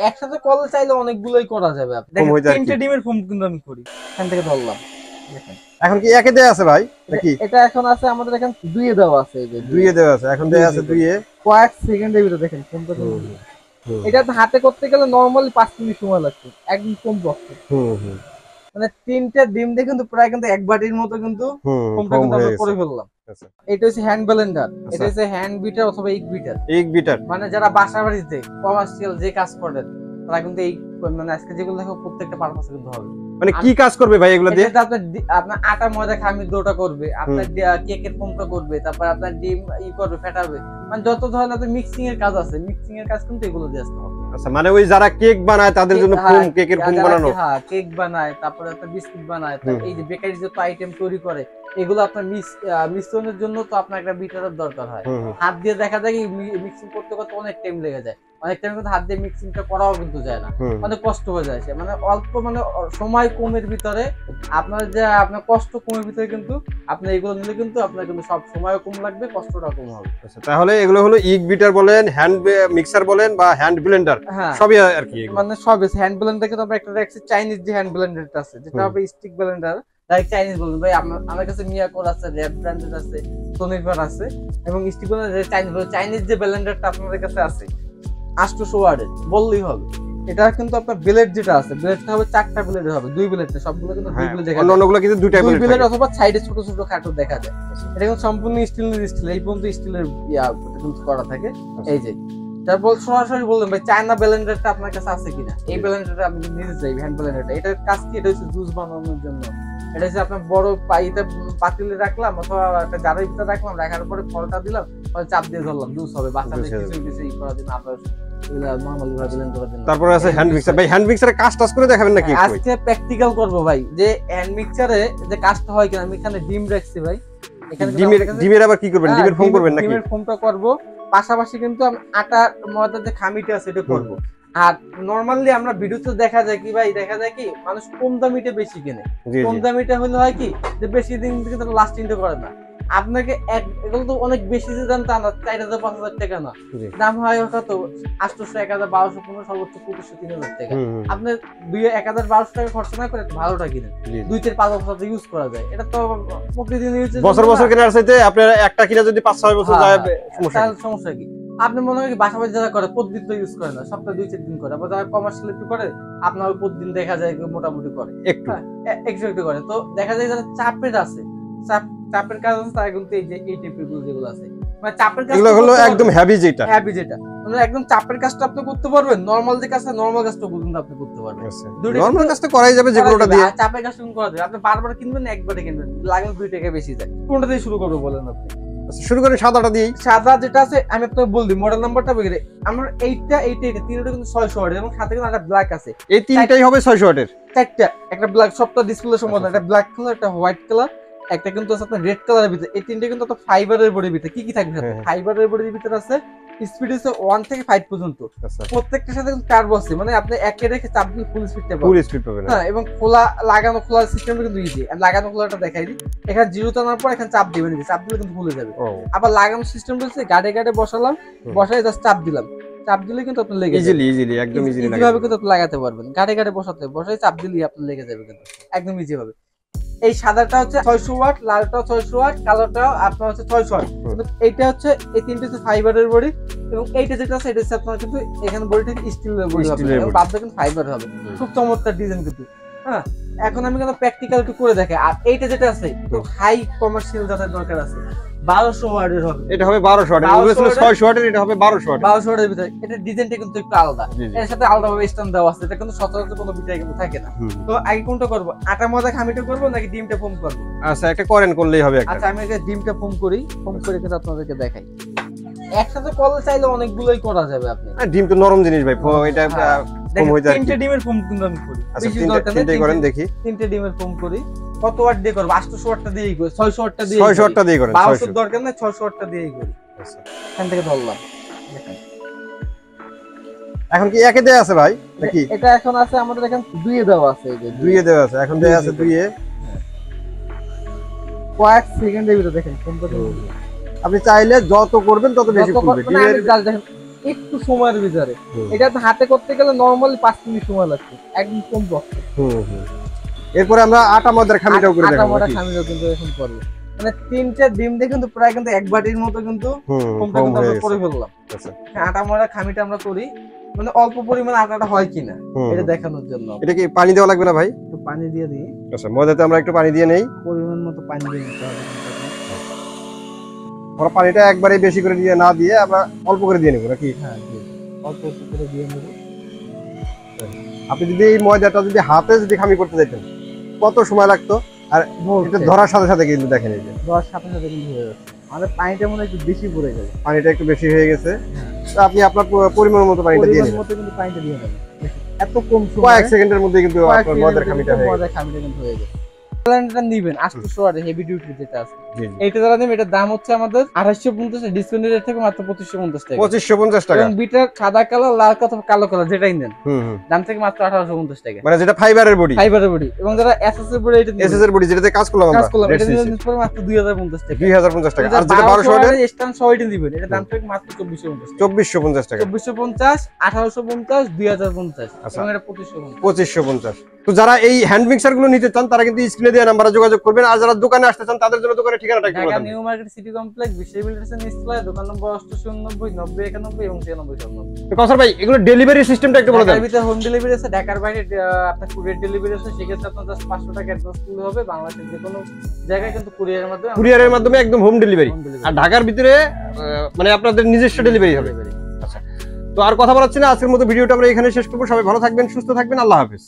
একসাথে কল চাইলে অনেকগুলোই করা যাবে। আপনি দেখেন তিনটে ডিমের ফোম কিন্তু আমি করি, এখান থেকে ধরলাম। দেখেন এখন কি একে দেয়া আছে ভাই নাকি? এটা এখন আছে আমাদের এখানে দুইয়ে দেওয়া আছে, এই যে দুইয়ে দেওয়া আছে, এখন দেয়া আছে দুইয়ে। কয়েক সেকেন্ডের ভিতরে দেখেন ফোমটা। এটা হাতে করতে গেলে নরমালি 5 মিনিট সময় লাগছে, একদম কম বক্সে। মানে তিনটা ডিম দিয়ে কিন্তু প্রায় কিন্তু এক বাটির মতো কিন্তু ফোমটা কিন্তু আমরা করে ফেললাম। এটা হচ্ছে হ্যান্ড ব্লেন্ডার, এটা হচ্ছে হ্যান্ড বিটার অথবা ইগ বিটার। ইগ বিটার মানে যারা বাসা বাড়িতে কমার্শিয়াল যে কাজ করেন তারা কিন্তু এই মানে আজকে যেগুলো দেখো প্রত্যেকটা পারপাসে কিন্তু হবে। মানে কি কাজ করবে ভাই এগুলো দিয়ে? এটা আপনার আটা ময়দা খামির ডোটা করবে, আপনার কেকের ফোমটা করবে, তারপর আপনার ডিম করবে ফেটাবে, মানে যত ধরনের আপনার মিক্সিং এর কাজ আছে, মিক্সিং এর কাজ কিন্তু এগুলো দিয়ে আসতে হবে। আচ্ছা, মানে ওই যারা কেক বানায় তাদের জন্য ফোম, কেকের ফোম বানানো। হ্যাঁ, কেক বানায়, তারপরে আপনার বিস্কুট বানায়, এই যে বেকারি যত আইটেম তৈরি করে এগুলো আপনার মিশ্রণের জন্য তো আপনার একটা বিটারের দরকার হয়। হাত দিয়ে দেখা যায় মিক্সিং করতে করতে অনেক টাইম লেগে যায়, অনেক টাইম কিন্তু হাত দিয়ে মিক্সিংটা করাও কিন্তু যায় না, অনেক কষ্ট হয়ে যায়। মানে অল্প মানে সময় কমের ভিতরে আপনার যে আপনার কষ্ট কমের ভিতরে কিন্তু আপনি এগুলো নিলে কিন্তু আপনার কিন্তু সব সময়ও কম লাগবে, কষ্টটা কম হবে। আচ্ছা, তাহলে এগুলো হলো ইগ বিটার বলেন, হ্যান্ড মিক্সার বলেন বা হ্যান্ড ব্লেন্ডার, সবই আর কি। মানে সবই হ্যান্ড ব্লেন্ডার কিন্তু আমরা একটা রাখছি চাইনিজ যে হ্যান্ড ব্লেন্ডারটা আছে, যেটা হবে স্টিক ব্লেন্ডার, ডাইরেক্ট চাইনিজ বলুন ভাই। আমার কাছে মিয়াকোর আছে, রেড ব্র্যান্ডের আছে, সোনিফার আছে, এবং স্টিক ব্লেন্ডার চাইনিজ যে ব্লেন্ডারটা আপনাদের কাছে আছে 800 ওয়াটের বললেই হবে। এটা কিন্তু আপনার ব্লেড যেটা আছে, ব্লেডটা হবে 4টা ব্লেডের হবে, 2 ব্লেড না, সবগুলো কিন্তু 2 ব্লেড দেখা যায়, অন্যগুলো কিন্তু 2টা ব্লেড অথবা সাইডে ছোট ছোট খাটো দেখা যায়। এটা কিন্তু সম্পূর্ণ স্টিল, এই পর্যন্ত স্টিলের কিন্তু করা থাকে। এই যে তারপর সরাসরি বললাম ভাই চায়না ব্লেন্ডারটা আপনার কাছে আছে কিনা, এই ব্লেন্ডারটা আমি নিতে চাই, হ্যান্ড ব্লেন্ডারটা। এটার কাজ কি? এটা হচ্ছে জুস বানানোর জন্য। এটা হচ্ছে আপনার বড় পাতিলে রাখলাম অথবা একটা জারের ভিতরে রাখলাম, রাখার পরে ফলটা দিলাম, চাপ দিয়ে ধরলাম, জুস হবে। বাচ্চাদের কিছু করার জন্য আপনার তারপরে আছে হ্যান্ড মিক্সার। ভাই হ্যান্ড মিক্সারে কাজ টাজ করে দেখাবেন নাকি? আজকে প্র্যাকটিক্যাল করব ভাই, যে হ্যান্ড মিক্সারে যে কাজটা হয় কিনা। আমি এখানে ডিম রাখছি ভাই, এখানে ডিমের আবার কি করবেন? ডিমের ফোম করবেন নাকি? ডিমের ফোমটা করব, পাশাপাশি কিন্তু আমি আটা ময়দার যে খামিটা আছে এটা করব। আর নরমালি আমরা ভিডিওতে দেখা যায় কি ভাই, দেখা যায় কি মানুষ কম দামিটা বেশি কিনে। কম দামিটা হলে হয় কি যে বেশি দিন কিন্তু লাস্টিংটা করে না। আপনাকে এগুলো তো অনেক বেশি যে দাম তা না, 4000-5000 টাকা না, দাম হয় কত 800, 1000, 1200, 1500, সর্বোচ্চ 2500, 3000 টাকা। আপনি 1000-1200 টাকা খরচ না করে ভালোটা কিনেন, 2-4-5 বছর ইউজ করা যায়। এটা তো প্রতিদিন ইউজ, বছর কেনার চাইতে আপনার একটা কিনা যদি 5-6 বছর যায় সমস্যা কি? আপনি মনে হয় বাসা বাড়ি যারা করে প্রতিদিন তো ইউজ করে না, সপ্তাহে 2-4 দিন করে। আবার যারা কমার্শিয়াল একটু করে আপনার প্রতিদিন দেখা যায় মোটামুটি করে, একটু করে। তো দেখা যায় যারা চাপের আছে, চাপের কাজ আছে, তারা কিন্তু এই যে এই টাইপের যেগুলো আছে, মানে চাপের কাজ হলো একদম হেভি যেটা মানে একদম চাপের কাজটা আপনি করতে পারবেন, নরমাল যে কাজটা নরমাল কাজটা কিন্তু আপনি করতে পারবেন। নরমাল কাজটা করাই যাবে যেগুলোটা দিয়ে, চাপের কাজটা করা যাবে। আপনি বারবার কিনবেন না, একবারে কিনবেন, লাগবে 2 টাকা বেশি যায়। কোনটা দিয়ে শুরু করবো বলেন আপনি? শুরু করেন সাদাটা দিয়ে। সাদা যেটা আছে আমি আপনাকে বল দিই, মডেল নাম্বারটা বলে দিই। আমার এইটা তিনটা কিন্তু 600 ওয়াটের, এবং সাথে কিন্তু একটা ব্ল্যাক আছে। এই তিনটাই হবে 600 ওয়াটের, চারটা, একটা ব্ল্যাক, সবটা ডিসপ্লে সম্বন্ধে, একটা ব্ল্যাক কালার, একটা হোয়াইট কালার, একটা কিন্তু আছে আপনার রেড কালারের ভিতরে। এই তিনটা কিন্তু আপনার ফাইবারের বডির ভিতরে। কি কি থাকবে? ফাইবারের বডির ভিতরে আছে স্পিড হচ্ছে 1 থেকে 5 পর্যন্ত। প্রত্যেকটার সাথে কিন্তু টার্বো আছে, মানে আপনি একে রেখে চাপ দিলে ফুল স্পিড পাবেন। হ্যাঁ, এবং খোলা সিস্টেমটা কিন্তু ইজি। আমি লাগানো খোলাটা দেখাই দিই। এখানে জিরো টানার পর এখানে চাপ দিবেন, চাপ দিলে কিন্তু খুলে যাবে। আবার লাগানো সিস্টেমটা হচ্ছে গাড়ে বসালাম, বসাই জাস্ট চাপ দিলাম, চাপ দিলে কিন্তু আপনি লেগে যাবে ইজিলি একদম ইজিলি ভাবে কিন্তু আপনি লাগাতে পারবেন। গাড়ে বসাই চাপ দিলেই আপনি লেগে যাবে কিন্তু একদম ইজি ভাবে। এই সাদাটা হচ্ছে 600 ওয়াট, লালটাও 600 ওয়াট, কালোটাও আপনার হচ্ছে 600 ওয়াট। কিন্তু এইটা হচ্ছে এই তিনটে হচ্ছে ফাইবারের বডি, এবং এইটা যেটা আছে এটা হচ্ছে আপনার কিন্তু এখানে বডিটা স্টিলের বডি হবে, এবং বাদটা কিন্তু ফাইবার হবে। খুব চমৎকার ডিজাইন কিন্তু। হ্যাঁ, এখন আমি কিন্তু প্র্যাকটিক্যাল একটু করে দেখাই। আর এইটা যেটা আছে একটু হাই কমার্শিয়াল যাদের দরকার আছে, 1200 ওয়াটের হবে। এটা হবে 1200 ওয়াটের, ওগুলো ছিল 600 ওয়াটের, এটা হবে 1200 ওয়াটের। 1200 ওয়াটের ভিতরে এটা ডিজাইনটা কিন্তু একটু আলাদা, এর সাথে আলাদাভাবে স্ট্যান্ড দেওয়া আছে। এটা কিন্তু সচরাচর কোনো বিটায় কিন্তু থাকে না। তো আগে কোনটা করব, আটা ময়দা খামিটা করব নাকি ডিমটা ফোম করব? আচ্ছা, একটা করলেই হবে একটা। আচ্ছা, আমি আগে ডিমটা ফোম করে কিন্তু আপনাদেরকে দেখাই। একসাথে কল চাইলে অনেকগুলোই করা যাবে। আপনি ডিম তো নরম জিনিস ভাই, এটা ফোম হয়ে যায়। তিনটে ডিমের ফোম কিন্তু আমি করি। বেশি দরকার নেই, তিনটে করেন দেখি। তিনটে ডিমের ফোম করি। কত ওয়াট দিয়ে করব? 800 ওয়াটটা দিয়েই করি, 600 ওয়াটটা দিয়ে 600 ওয়াটটা দিয়ে করেন। 1200 দরকার নেই, 600 ওয়াটটা দিয়েই করি। আচ্ছা, এখান থেকে ধরলাম। দেখেন এখন কি একে দেয়া আছে ভাই নাকি? এটা এখন আছে আমাদের এখানে দুইয়ে দেওয়া আছে। এই যে দুইয়ে দেওয়া আছে, এখন দেয়া আছে দুইয়ে। কয়েক সেকেন্ডের ভিতরে দেখেন ফোমটা। আপনি চাইলে যত করবেন তত বেশি ফুলবে। ডিমের একটু সময়ের ভিতরে। এটা হাতে করতে গেলে নরমালি 5 মিনিট সময় লাগছে, একদম কম বক্স। এরপরে আমরা আটা ময়দার খামিটাও করে দেখাবো। আটা ময়দা খামিটাও কিন্তু এখন করব, মানে 3টে ডিম দিয়ে কিন্তু প্রায় কিন্তু এক বাটির মতো কিন্তু ফোমটা কিন্তু আমরা করে ফেললাম। আচ্ছা, আটা ময়দা খামিটা আমরা করি মানে অল্প পরিমাণে আটাটা হয় কিনা এটা দেখানোর জন্য। এটা কি পানি দেওয়া লাগবে না ভাই? একটু পানি দিয়ে দিই। আচ্ছা, ময়দাতে আমরা একটু পানি দিয়ে নেই, পরিমাণ মতো পানি দিয়ে দিতে হবে। আমরা পানিটা একবারে বেশি করে দিয়ে না দিয়ে আমরা অল্প করে দিয়ে নেব নাকি? হ্যাঁ, অল্প অল্প করে দিয়ে নেব। আপনি যদি এই ময়দাটা যদি হাতে যদি খামি করতে যেতেন কত সময় লাগতো? আর এটা ধরার সাথে সাথে কিন্তু দেখেন এই যে ধরার সাথে সাথে কিন্তু হয়ে যাচ্ছে। আমাদের পানিটা মনে হয় একটু বেশি পড়ে গেছে, পানিটা একটু বেশি হয়ে গেছে। তো আপনি আপনার পরিমাণ মতো পানিটা দিয়ে নেবেন। কিন্তু পানিটা দিয়ে নেবেন। এত কম সময়, কয়েক সেকেন্ডের মধ্যে কিন্তু আপনার ময়দার খামিটা হয়ে গেছে। কিন্তু হয়ে গেছে। প্ল্যানটা নিবেন 800 ওয়াট হেভি ডিউটি যেটা আছে, জি। এইটা যারা নেবেন এটার দাম হচ্ছে আমাদের 2850, ডিসকাউন্ট রেট থেকে মাত্র 2550 টাকা। 2550 টাকা। এবং বিটার সাদা কালার, লাল অথবা কালো কালার যেটাই নেন দাম থেকে মাত্র 1850 টাকা। মানে যেটা ফাইবারের বডি, ফাইবারের বডি। এবং যারা এসএস এর বডি, এটা এসএস এর বডি যেটাতে কাজ করলাম আমরা, এটা নিলে পড়ে মাত্র 2050 টাকা। 2050 টাকা। আর যেটা 1200 ওয়াটের স্ট্যান্ড সহ এটা নিবেন, এটা দাম থেকে মাত্র 2450 টাকা। 2450 টাকা। 2450, 1850, 2050 এবং এটা 2550। 2550। তো যারা এই হ্যান্ড মিক্সার গুলো নিতে চান তারা কিন্তু স্ক্রিনে দেওয়া নাম্বারে যোগাযোগ করবেন। আর যারা দোকানে আসতে চান তাদের জন্য দোকানের ঠিকানাটা একটু ঢাকা বলেন। New Market City Complex, Biswajit বিল্ডার্সের নিচতলায়, দোকান নম্বর 8890 90 91 এবং 9699। তো কাউসার ভাই এগুলো ডেলিভারি সিস্টেমটা একটু বলে দেন। ঢাকার ভিতরে হোম ডেলিভারি আছে, ঢাকার বাইরে আপনার কুরিয়ার ডেলিভারি আছে। সেক্ষেত্রে আপনার জাস্ট 500 টাকা অ্যাডভান্স করলে হবে। বাংলাদেশের যে কোনো জায়গায় কিন্তু কুরিয়ারের মাধ্যমে একদম হোম ডেলিভারি। আর ঢাকার ভিতরে মানে আপনাদের নিজস্ব ডেলিভারি হবে। আচ্ছা, তো আর কথা বলাচ্ছি না, আজকের মতো ভিডিওটা আমরা এখানে শেষ করবো। সবাই ভালো থাকবেন, সুস্থ থাকবেন, আল্লাহ হাফেজ।